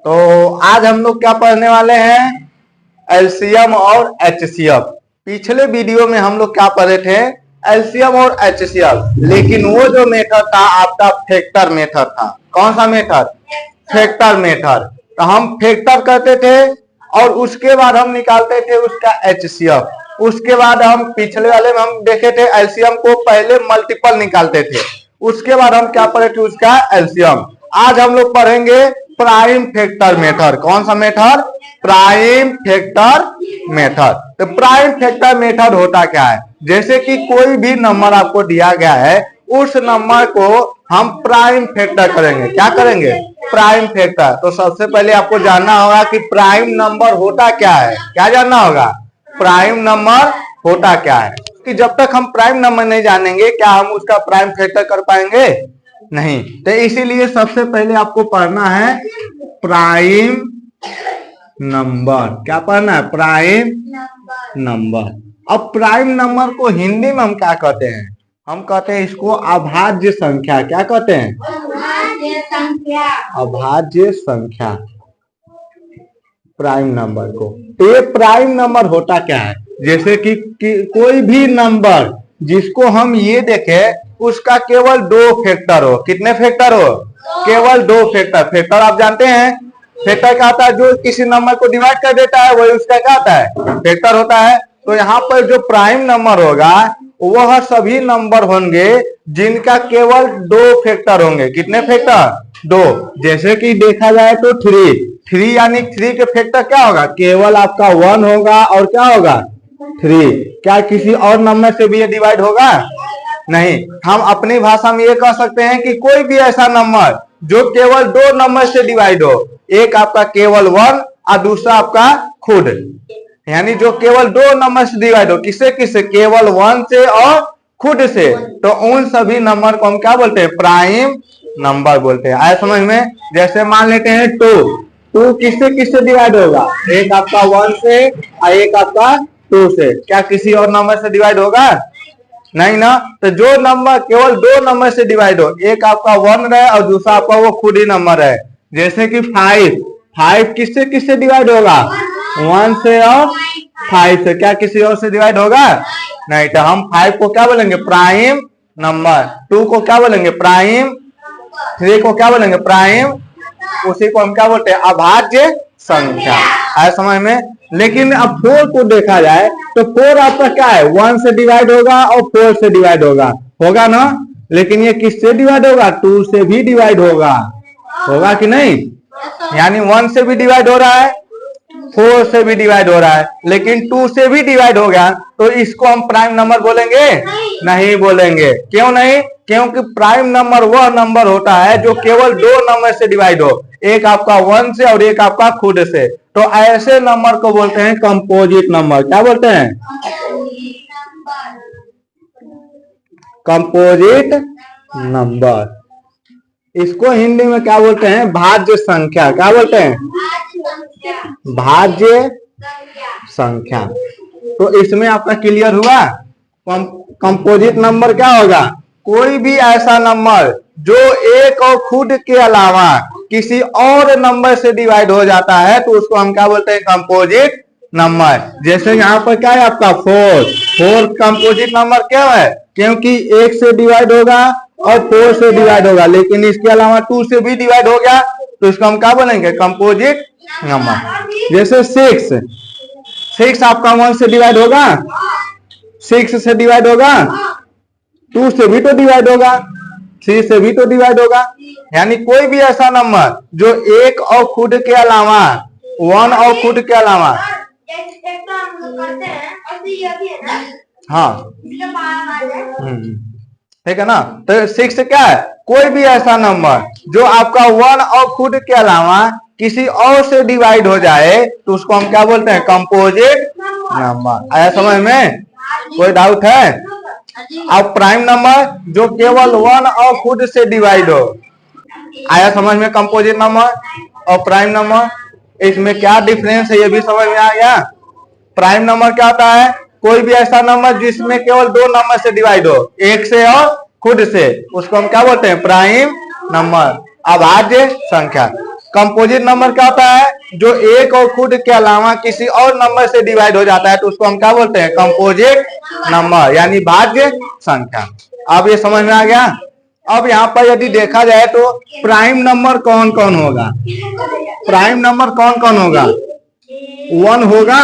तो आज हम लोग क्या पढ़ने वाले हैं, एलसीएम और एचसीएफ। पिछले वीडियो में हम लोग क्या पढ़े थे, एलसीएम और एचसीएफ, लेकिन वो जो मेथड था आपका फैक्टर मेथड था। कौन सा मेथड, फैक्टर मेथड। तो हम फैक्टर करते थे और उसके बाद हम निकालते थे उसका एचसीएफ। उसके बाद हम पिछले वाले में हम देखे थे एलसीएम को पहले मल्टीपल निकालते थे, उसके बाद हम क्या पढ़े थे, उसका एलसीएम। आज हम लोग पढ़ेंगे प्राइम फैक्टर मेथड। कौन सा मेथड, प्राइम फैक्टर मेथड। तो प्राइम फैक्टर मेथड होता क्या है, जैसे कि कोई भी नंबर आपको दिया गया है, उस नंबर को हम प्राइम फैक्टर करेंगे। क्या करेंगे, प्राइम फैक्टर। तो सबसे पहले आपको जानना होगा कि प्राइम नंबर होता क्या है। क्या जानना होगा, प्राइम नंबर होता क्या है। कि जब तक हम प्राइम नंबर नहीं जानेंगे, क्या हम उसका प्राइम फैक्टर कर पाएंगे, नहीं। तो इसीलिए सबसे पहले आपको पढ़ना है प्राइम नंबर। क्या पढ़ना है, प्राइम नंबर। अब प्राइम नंबर को हिंदी में हम क्या कहते हैं, हम कहते हैं इसको अभाज्य संख्या। क्या कहते हैं, अभाज्य संख्या। अभाज्य संख्या प्राइम नंबर को। तो ये प्राइम नंबर होता क्या है, जैसे कि कोई भी नंबर जिसको हम ये देखें उसका केवल दो फैक्टर हो। कितने फैक्टर हो, केवल दो फैक्टर। फैक्टर आप जानते हैं, फैक्टर क्या होता है, जो किसी नंबर को डिवाइड कर देता है वही उसका क्या होता है, फैक्टर होता है। तो यहाँ पर जो प्राइम नंबर होगा वह सभी नंबर होंगे जिनका केवल दो फैक्टर होंगे। कितने फैक्टर, दो। जैसे कि देखा जाए तो थ्री यानी थ्री के फैक्टर क्या होगा, केवल आपका 1 होगा और क्या होगा, 3। क्या किसी और नंबर से भी ये डिवाइड होगा, नहीं। हम अपनी भाषा में ये कह सकते हैं कि कोई भी ऐसा नंबर जो केवल दो नंबर से डिवाइड हो, एक आपका केवल 1 और दूसरा आपका खुद, यानी जो केवल दो नंबर से डिवाइड हो, किससे किससे, केवल 1 से और खुद से, तो उन सभी नंबर को हम क्या बोलते हैं, प्राइम नंबर बोलते हैं। आया समझ में। जैसे मान लेते हैं 2 किससे किससे डिवाइड होगा, एक आपका 1 से और एक आपका 2 से। क्या किसी और नंबर से डिवाइड होगा, नहीं ना। तो जो नंबर केवल दो नंबर से डिवाइड हो, एक आपका 1 रहे और दूसरा आपका वो खुद ही नंबर है। जैसे कि 5 किससे किससे डिवाइड होगा, 1 से और 5 से। क्या किसी और से डिवाइड होगा, नहीं। तो हम 5 को क्या बोलेंगे, प्राइम नंबर। 2 को क्या बोलेंगे, प्राइम। 3 को क्या बोलेंगे, प्राइम। उसी को हम क्या बोलते हैं, अभाज्य संख्या। है समझ में। लेकिन अब 4 को देखा जाए तो 4 आपका क्या है, 1 से डिवाइड होगा और 4 से डिवाइड होगा ना। लेकिन ये किससे डिवाइड होगा, 2 से भी डिवाइड होगा कि नहीं। यानी 1 से भी डिवाइड हो रहा है, 4 से भी डिवाइड हो रहा है, लेकिन 2 से भी डिवाइड हो गया, तो इसको हम प्राइम नंबर बोलेंगे, नहीं बोलेंगे। क्यों नहीं, क्योंकि प्राइम नंबर वह नंबर होता है जो केवल दो नंबर से डिवाइड हो, एक आपका 1 से और एक आपका खुद से। तो ऐसे नंबर को बोलते हैं कंपोजिट नंबर। क्या बोलते हैं, कंपोजिट नंबर। इसको हिंदी में क्या बोलते हैं, भाज्य संख्या। क्या बोलते हैं, भाज्य संख्या। तो इसमें आपका क्लियर हुआ। कंपोजिट नंबर क्या होगा, कोई भी ऐसा नंबर जो एक और खुद के अलावा किसी और नंबर से डिवाइड हो जाता है, तो उसको हम क्या बोलते हैं, कंपोजिट नंबर। जैसे यहाँ पर क्या है आपका 4 कंपोजिट नंबर क्यों है, क्योंकि 1 से डिवाइड होगा और 4 से डिवाइड होगा, लेकिन इसके अलावा 2 से भी डिवाइड हो गया, तो इसको हम क्या बोलेंगे, कंपोजिट नंबर। जैसे 6 आपका 1 से डिवाइड होगा, 6 से डिवाइड होगा, 2 से भी तो डिवाइड होगा, 3 से भी तो डिवाइड होगा। यानी कोई भी ऐसा नंबर जो एक और खुद के अलावा, 1 और खुद के अलावा, हाँ ठीक है ना। तो 6 क्या है, कोई भी ऐसा नंबर जो आपका 1 और खुद के अलावा किसी और से डिवाइड हो जाए, तो उसको हम क्या बोलते हैं, कंपोजिट नंबर। आया समझ में, कोई डाउट है। अब प्राइम नंबर जो केवल 1 और खुद से डिवाइड हो, आया समझ में, कंपोजिट नंबर और प्राइम नंबर। इसमें क्या डिफरेंस है ये भी समझ में आ गया। प्राइम नंबर क्या होता है, कोई भी ऐसा नंबर जिसमें केवल दो नंबर से डिवाइड हो, एक से और खुद से, उसको हम क्या बोलते हैं, प्राइम नंबर, अभाज्य संख्या। कंपोजिट नंबर क्या होता है? जो एक और खुद के अलावा किसी और नंबर से डिवाइड हो जाता है तो उसको हम क्या बोलते हैं? कंपोजिट नंबर, यानी भाज्य संख्या। अब ये समझ में आ गया? अब यहाँ पर यदि देखा जाए तो प्राइम नंबर कौन कौन होगा? प्राइम नंबर कौन कौन होगा? 1 होगा।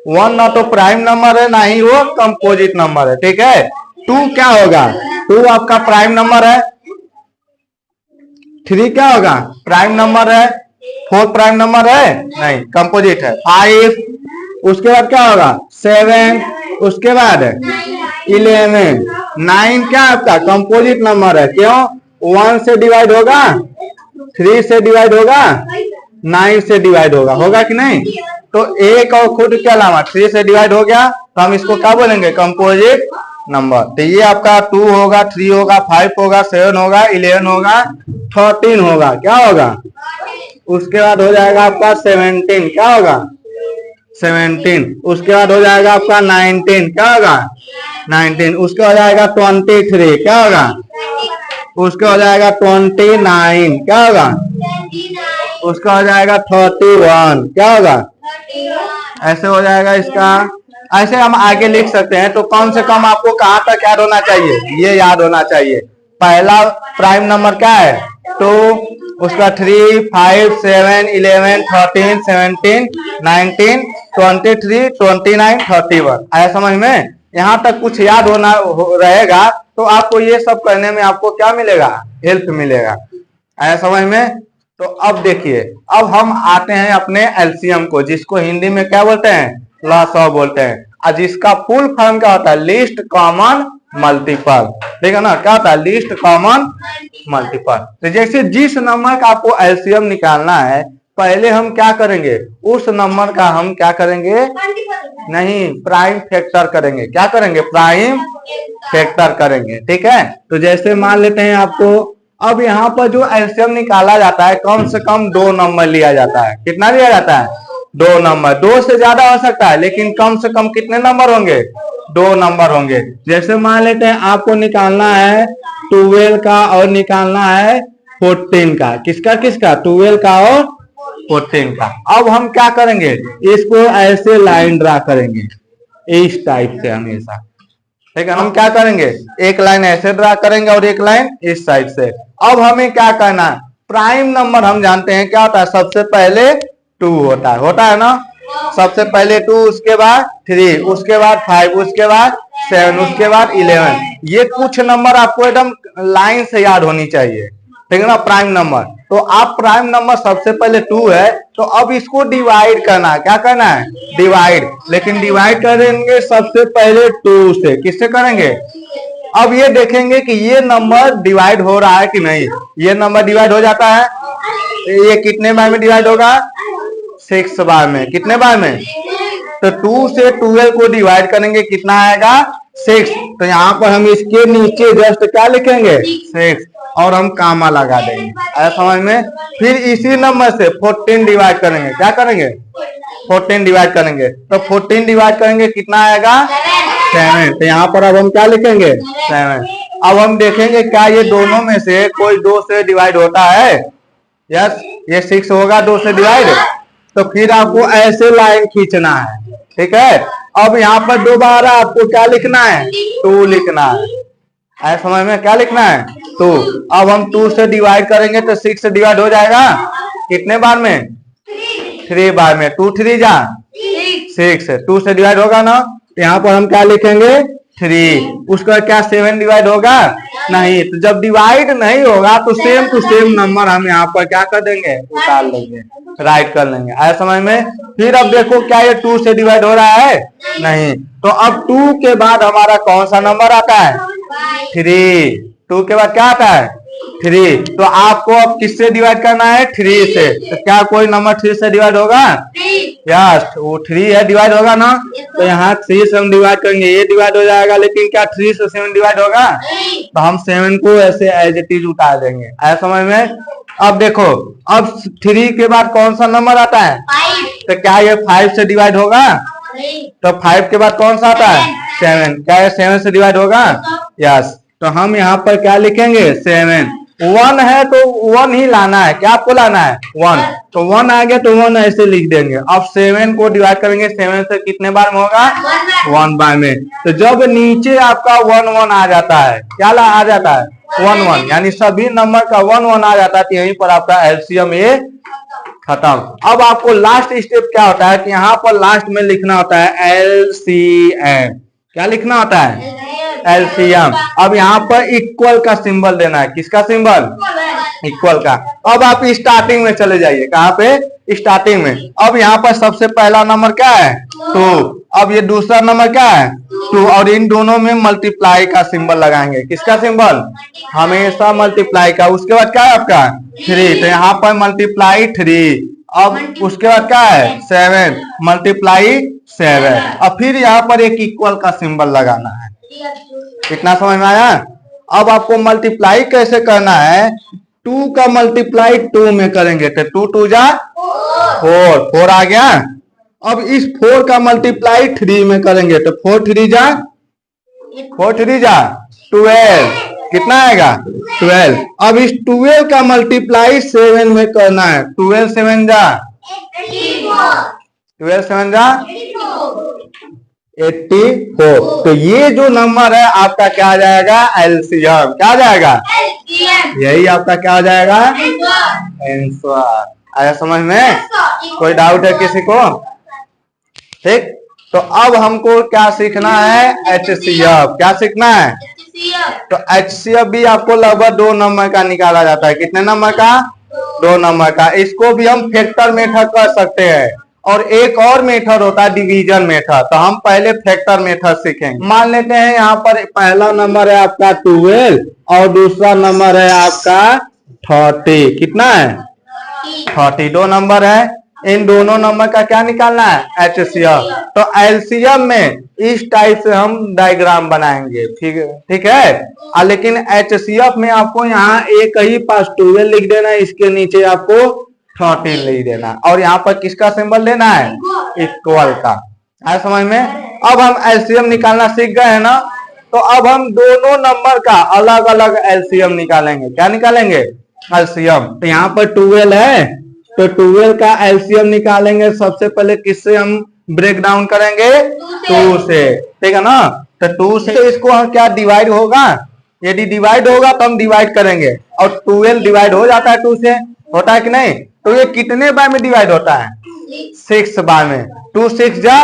1 ना तो प्राइम नंबर है, ना ही वो कंपोजिट नंबर है, ठीक है। 2 क्या होगा? 2 आपका प्राइम नंबर है। 3 क्या होगा? प्राइम नंबर है। 4 प्राइम नंबर है? नहीं, कंपोजिट है। 5, उसके बाद क्या होगा? 7, उसके बाद 11, 9 क्या आपका? कंपोजिट नंबर है। क्यों? 1 से डिवाइड होगा, 3 से डिवाइड होगा, 9 से डिवाइड होगा कि नहीं? तो एक और खुद के अलावा 3 से डिवाइड हो गया तो हम इसको क्या बोलेंगे? Composite number. तो ये आपका 2 होगा, 3 होगा, 5 होगा, 7 होगा, 11 होगा, 13 होगा। क्या होगा? उसके बाद हो जाएगा आपका 17। क्या होगा? 17। उसके बाद हो जाएगा आपका 19। क्या होगा? 19। उसके हो जाएगा 23। क्या होगा? उसके हो जाएगा 29। क्या होगा? उसका हो जाएगा 31। क्या होगा? ऐसे हो जाएगा इसका। ऐसे हम आगे लिख सकते हैं। तो कम से कम आपको कहाँ तक याद होना चाहिए? ये याद होना चाहिए। पहला प्राइम नंबर क्या है? 2, उसका 3, 5, 7, 11, 13, 17, 19, 23, 29, 31। आया समझ में? यहाँ तक कुछ याद होना रहेगा तो आपको ये सब करने में आपको क्या मिलेगा? हेल्प मिलेगा। आया समझ में? तो अब देखिए, अब हम आते हैं अपने एलसीएम को, जिसको हिंदी में क्या बोलते हैं? लॉसअ बोलते हैं। और जिसका फुल फॉर्म क्या होता है? Least common multiple. ठीक है ना? क्या होता है? Least common multiple. तो जैसे जिस नंबर का आपको एलसीएम निकालना है, पहले हम क्या करेंगे? उस नंबर का हम क्या करेंगे? नहीं, प्राइम फैक्टर करेंगे। क्या करेंगे? प्राइम फैक्टर करेंगे। ठीक है। तो जैसे मान लेते हैं आपको, अब यहाँ पर जो एलसीएम निकाला जाता है, कम से कम 2 नंबर लिया जाता है। कितना लिया जाता है? 2 नंबर। 2 से ज्यादा हो सकता है, लेकिन कम से कम कितने नंबर होंगे? 2 नंबर होंगे। जैसे मान लेते हैं आपको निकालना है 12 का और निकालना है 14 का। किसका किसका? 12 का और 14 का। अब हम क्या करेंगे? इसको ऐसे लाइन ड्रा करेंगे, इस टाइप से हमेशा। ठीक है। हम क्या करेंगे? एक लाइन ऐसे ड्रा करेंगे और एक लाइन इस साइड से। अब हमें क्या करना है? प्राइम नंबर हम जानते हैं क्या होता है? सबसे पहले 2 होता है ना? सबसे पहले 2, उसके बाद 3, उसके बाद 5, उसके बाद 7, उसके बाद 11। ये कुछ नंबर आपको एकदम लाइन से याद होनी चाहिए। ठीक है ना? Prime number. तो आप प्राइम नंबर सबसे पहले 2 है, तो अब इसको डिवाइड करना है। क्या करना है? डिवाइड। लेकिन डिवाइड करेंगे सबसे पहले 2 से। किससे करेंगे? अब ये देखेंगे कि ये नंबर डिवाइड हो रहा है कि नहीं। ये नंबर डिवाइड हो जाता है। ये कितने बार में डिवाइड होगा? 6 बार में। कितने बार में? तो 2 से 12 को डिवाइड करेंगे, कितना आएगा? 6। तो यहाँ पर हम इसके नीचे जस्ट क्या लिखेंगे? 6, और हम कामा लगा देंगे। ऐसा समझ में? फिर इसी नंबर से 14 डिवाइड करेंगे। क्या करेंगे? 14 डिवाइड करेंगे। तो 14 डिवाइड करेंगे, कितना आएगा? 7। तो यहाँ पर अब हम क्या लिखेंगे? 7। अब हम देखेंगे क्या ये दोनों में से कोई 2 से डिवाइड होता है? यस, ये 6 होगा 2 से डिवाइड। तो फिर आपको ऐसे लाइन खींचना है। ठीक है। अब यहाँ पर दोबारा आपको क्या लिखना है? 2 लिखना है। ऐसा समझ में? क्या लिखना है? 2। अब हम 2 से डिवाइड करेंगे तो 6 से डिवाइड हो जाएगा। कितने बार में? 3 बार में। 2 3 जा 6। 2 से डिवाइड होगा ना? तो यहाँ पर हम क्या लिखेंगे? 3। उसका क्या 7 डिवाइड होगा? नहीं। तो जब डिवाइड नहीं होगा तो सेम टू सेम नंबर हम यहाँ पर क्या कर देंगे? उतार लेंगे, राइट कर लेंगे। आया समझ में? फिर अब देखो क्या ये 2 से डिवाइड हो रहा है? नहीं। तो अब 2 के बाद हमारा कौन सा नंबर आता है? 3। 2 के बाद क्या आता है? 3। तो आपको अब किससे डिवाइड करना है? 3 से। तो क्या कोई नंबर 3 से डिवाइड होगा? यस, वो 3 है, डिवाइड होगा ना? तो यहाँ 3 से हम डिवाइड करेंगे, ये डिवाइड हो जाएगा। लेकिन क्या 3 से 7 डिवाइड होगा? तो हम 7 को ऐसे एज इट इज उतार देंगे। आया समझ में? अब देखो, अब 3 के बाद कौन सा नंबर आता है? 5। तो क्या ये 5 से डिवाइड होगा? तो 5 के बाद कौन सा आता है? 7। क्या ये 7 से डिवाइड होगा? यस। तो हम यहाँ पर क्या लिखेंगे? 7। वन है तो वन ही लाना है, क्या आपको लाना है? वन। तो वन आ गया तो वन ऐसे लिख देंगे। अब 7 को डिवाइड करेंगे 7 से कितने बार में होगा? 1 बार में। तो जब नीचे आपका 1 1 आ जाता है, क्या आ जाता है? 1 1, यानी सभी नंबर का 1 1 आ जाता है, तो यहीं पर आपका एलसीएम ये खत्म। अब आपको लास्ट स्टेप क्या होता है कि यहाँ पर लास्ट में लिखना होता है एलसीएम। क्या लिखना होता है? एलसीएम। अब यहाँ पर इक्वल का सिंबल देना है। किसका सिंबल? इक्वल का। अब आप स्टार्टिंग में चले जाइए। कहाँ पे? स्टार्टिंग में। अब यहाँ पर सबसे पहला नंबर क्या है? 2। अब ये दूसरा नंबर क्या है? 2। और इन दोनों में मल्टीप्लाई का सिंबल लगाएंगे। किसका सिंबल? हमेशा मल्टीप्लाई का। उसके बाद क्या है आपका? 3। तो यहाँ पर मल्टीप्लाई 3। अब उसके बाद क्या है? 7 मल्टीप्लाई 7। अब फिर यहाँ पर एक इक्वल का सिंबल लगाना है। कितना समझ में आया? अब आपको मल्टीप्लाई कैसे करना है? 2 का मल्टीप्लाई 2 में करेंगे तो 2 2 जा 4, 4 आ गया। अब इस 4 का मल्टीप्लाई 3 में करेंगे तो 4 3 जा 12। कितना आएगा? 12। अब इस 12 का मल्टीप्लाई 7 में करना है। 12 7 जा 84। तो ये जो नंबर है आपका क्या आ जाएगा? एलसीएम। क्या आ जाएगा? यही आपका क्या हो जाएगा? आंसर। आया समझ में? कोई डाउट है किसी को? ठीक। तो अब हमको क्या सीखना है? एचसीएफ। क्या सीखना है? तो एचसीएफ भी आपको लगभग 2 नंबर का निकाला जाता है। कितने नंबर का? 2 नंबर का। इसको भी हम फैक्टर मेथड कर सकते हैं, और एक और मेथड होता है डिवीजन मेथड। तो हम पहले फैक्टर मेथड सीखेंगे। मान लेते हैं यहाँ पर पहला नंबर है आपका 12 और दूसरा नंबर है आपका 30। कितना है? 30। 2 नंबर है। इन दोनों नंबर का क्या निकालना है? एचसीएफ। तो एलसीएम में इस टाइप से हम डायग्राम बनाएंगे। ठीक है। लेकिन एचसीएफ में आपको यहाँ एक ही पास 12 लिख देना है, इसके नीचे आपको 30 लिख देना, और यहाँ पर किसका सिंबल लेना है? इक्वल का। आया समझ में? अब हम एलसीएम निकालना सीख गए हैं ना, तो अब हम दोनों नंबर का अलग अलग एलसीएम निकालेंगे। क्या निकालेंगे? एलसीएम। तो यहाँ पर 12 है, तो 12 का एलसीएम निकालेंगे। सबसे पहले किससे हम ब्रेक डाउन करेंगे? 2 से। ठीक है ना? तो 2 से तो इसको हम क्या डिवाइड होगा? यदि डिवाइड होगा तो हम डिवाइड करेंगे, और 12 डिवाइड हो जाता है 2 से, होता है कि नहीं? तो ये कितने बार में डिवाइड होता है? 6 बार में। 2 6 जा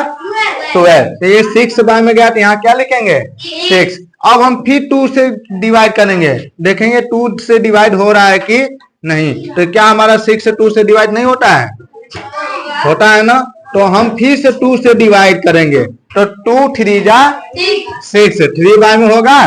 12। तो ये 6 बार में गया, तो यहाँ क्या लिखेंगे? 6। अब हम फिर 2 से डिवाइड करेंगे, देखेंगे 2 से डिवाइड हो रहा है कि नहीं। तो क्या हमारा 6 2 से डिवाइड नहीं होता है? होता है ना? तो हम फिर से 2 से डिवाइड करेंगे, तो 2 3 जा 6, 3 बार में होगा।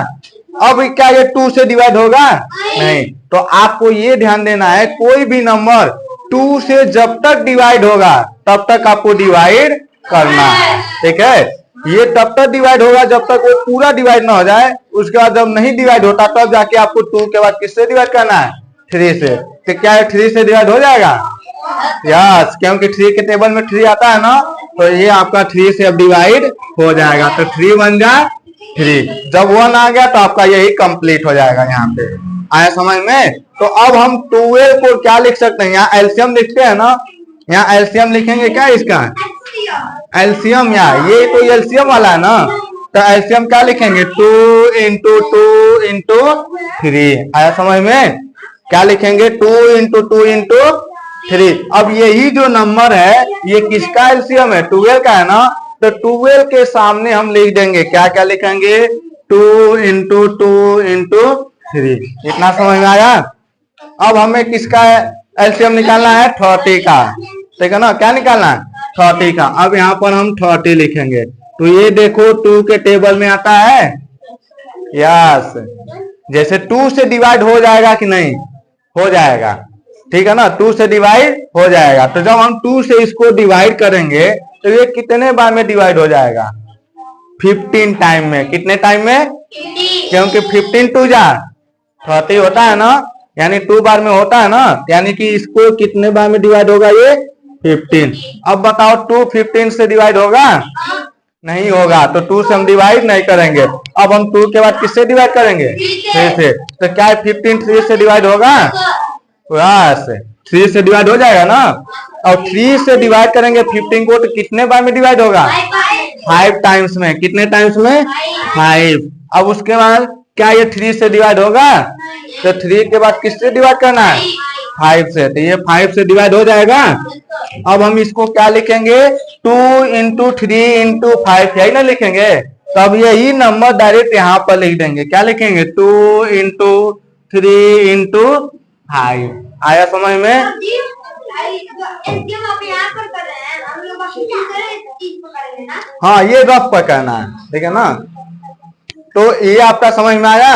अब क्या ये 2 से डिवाइड होगा? नहीं। तो आपको ये ध्यान देना है, कोई भी नंबर 2 से जब तक डिवाइड होगा तब तक आपको डिवाइड करना है। ठीक है। ये तब तक डिवाइड होगा जब तक वो पूरा डिवाइड ना हो जाए। उसके बाद जब नहीं डिवाइड होता तब जाके आपको 2 के बाद किससे डिवाइड करना है? 3 से। तो क्या 3 से डिवाइड हो जाएगा? यस, क्योंकि 3 के टेबल में 3 आता है ना, तो ये आपका 3 से अब डिवाइड हो जाएगा। तो 3 1 जा 3। जब 1 आ गया तो आपका यही कंप्लीट हो जाएगा। यहाँ पे आया समझ में? तो अब हम 12 को क्या लिख सकते हैं? यहाँ एलसीएम लिखते हैं ना, यहाँ एलसीएम लिखेंगे। क्या इसका एलसीएम? यहाँ ये तो एलसीएम वाला है ना, तो एलसीएम क्या लिखेंगे? 2 इंटू 2 इंटू 3। आया समझ में? क्या लिखेंगे? 2 इंटू 2 इंटू 3। अब यही जो नंबर है ये किसका एलसीएम है? 12 का है ना, तो 12 के सामने हम लिख देंगे, क्या क्या लिखेंगे? 2 इंटू 2 इंटू 3। इतना समझ में आया? अब हमें किसका एलसीएम निकालना है? 30 का। ठीक है ना? क्या निकालना है? 30 का। अब यहाँ पर हम 30 लिखेंगे, तो ये देखो 2 के टेबल में आता है। यस, जैसे 2 से डिवाइड हो जाएगा कि नहीं? हो जाएगा। ठीक है ना? 2 से डिवाइड हो जाएगा। तो जब हम 2 से इसको डिवाइड करेंगे तो ये कितने बार में डिवाइड हो जाएगा? 15 टाइम में। कितने टाइम में? क्योंकि 15 2 जा 30 होता है ना, यानी 2 बार में होता है ना, यानी कि इसको कितने बार में डिवाइड होगा? ये 15। अब बताओ 2 15 से डिवाइड होगा? नहीं होगा, तो 2 से हम डिवाइड नहीं करेंगे। अब हम 2 के बाद किससे डिवाइड करेंगे? 3 से। तो क्या 15 3 से डिवाइड होगा? बस 3 से डिवाइड हो जाएगा ना। और 3 से डिवाइड करेंगे 15 को, तो कितने बार में डिवाइड होगा? 5 टाइम्स में। कितने टाइम्स में? 5। अब उसके बाद क्या ये 3 से डिवाइड होगा? तो 3 के बाद किससे डिवाइड करना है? 5 से। तो ये 5 से डिवाइड हो जाएगा। अब हम इसको क्या लिखेंगे? 2 इंटू 3 इंटू 5, यही ना लिखेंगे। तब यही नंबर डायरेक्ट यहाँ पर लिख देंगे। क्या लिखेंगे? 2 इंटू 3 इंटू 5। आया समझ में? हाँ, ये रफ पर करना है, ठीक है ना। तो ये आपका समझ में आया।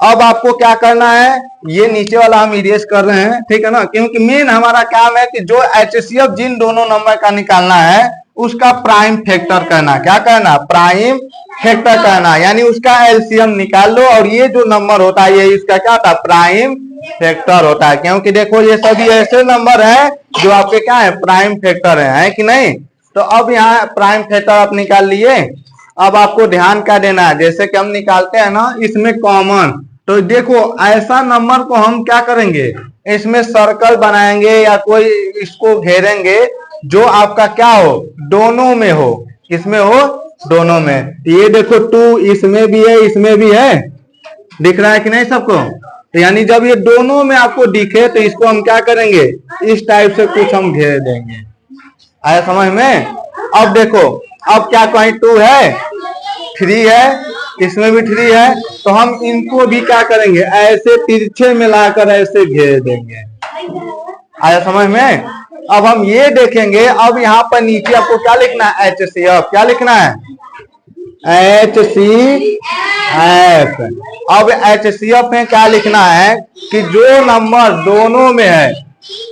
अब आपको क्या करना है, ये नीचे वाला हम इरेज कर रहे हैं, ठीक है ना, क्योंकि मेन हमारा काम है कि जो HCF जिन दोनों नंबर का निकालना है उसका प्राइम फैक्टर करना। क्या करना? प्राइम फैक्टर करना, यानी उसका एलसीएम निकाल लो। और ये जो नंबर होता है ये इसका क्या होता है? प्राइम फैक्टर होता है। क्योंकि देखो ये सभी ऐसे नंबर है जो आपके क्या है? प्राइम फैक्टर है कि नहीं। तो अब यहाँ प्राइम फैक्टर आप निकाल लिए। अब आपको ध्यान क्या देना है, जैसे कि हम निकालते हैं ना इसमें कॉमन, तो देखो ऐसा नंबर को हम क्या करेंगे, इसमें सर्कल बनाएंगे या कोई इसको घेरेंगे जो आपका क्या हो? दोनों में हो। किसमें हो? दोनों में। ये देखो 2 इसमें भी है इसमें भी है, दिख रहा है कि नहीं सबको? तो यानी जब ये दोनों में आपको दिखे तो इसको हम क्या करेंगे? इस टाइप से कुछ हम घेर देंगे। आया समझ में? अब देखो, अब क्या कहीं 2 है, 3 है, इसमें भी 3 है, तो हम इनको भी क्या करेंगे? ऐसे तिरछे मिलाकर ऐसे घेर देंगे। आया समझ में? अब हम ये देखेंगे, अब यहाँ पर नीचे आपको क्या लिखना है? HCF। क्या लिखना है? HCF। अब HCF में क्या लिखना है कि जो नंबर दोनों में है,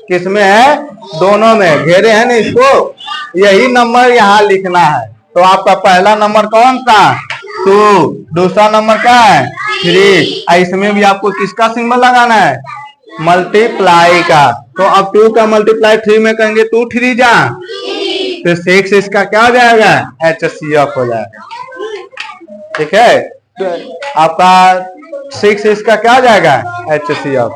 किसमें है? दोनों में। घेरे हैं ना इसको, यही नंबर यहाँ लिखना है। तो आपका पहला नंबर कौन सा? 2। दूसरा नंबर क्या है? 3। इसमें भी आपको किसका सिंबल लगाना है? मल्टीप्लाई का। तो अब 2 का मल्टीप्लाई 3 में करेंगे, 2 3 जा, तो 6 इसका क्या हो जाएगा? HCF हो जाएगा। ठीक है, तो आपका 6 इसका क्या हो जाएगा? HCF।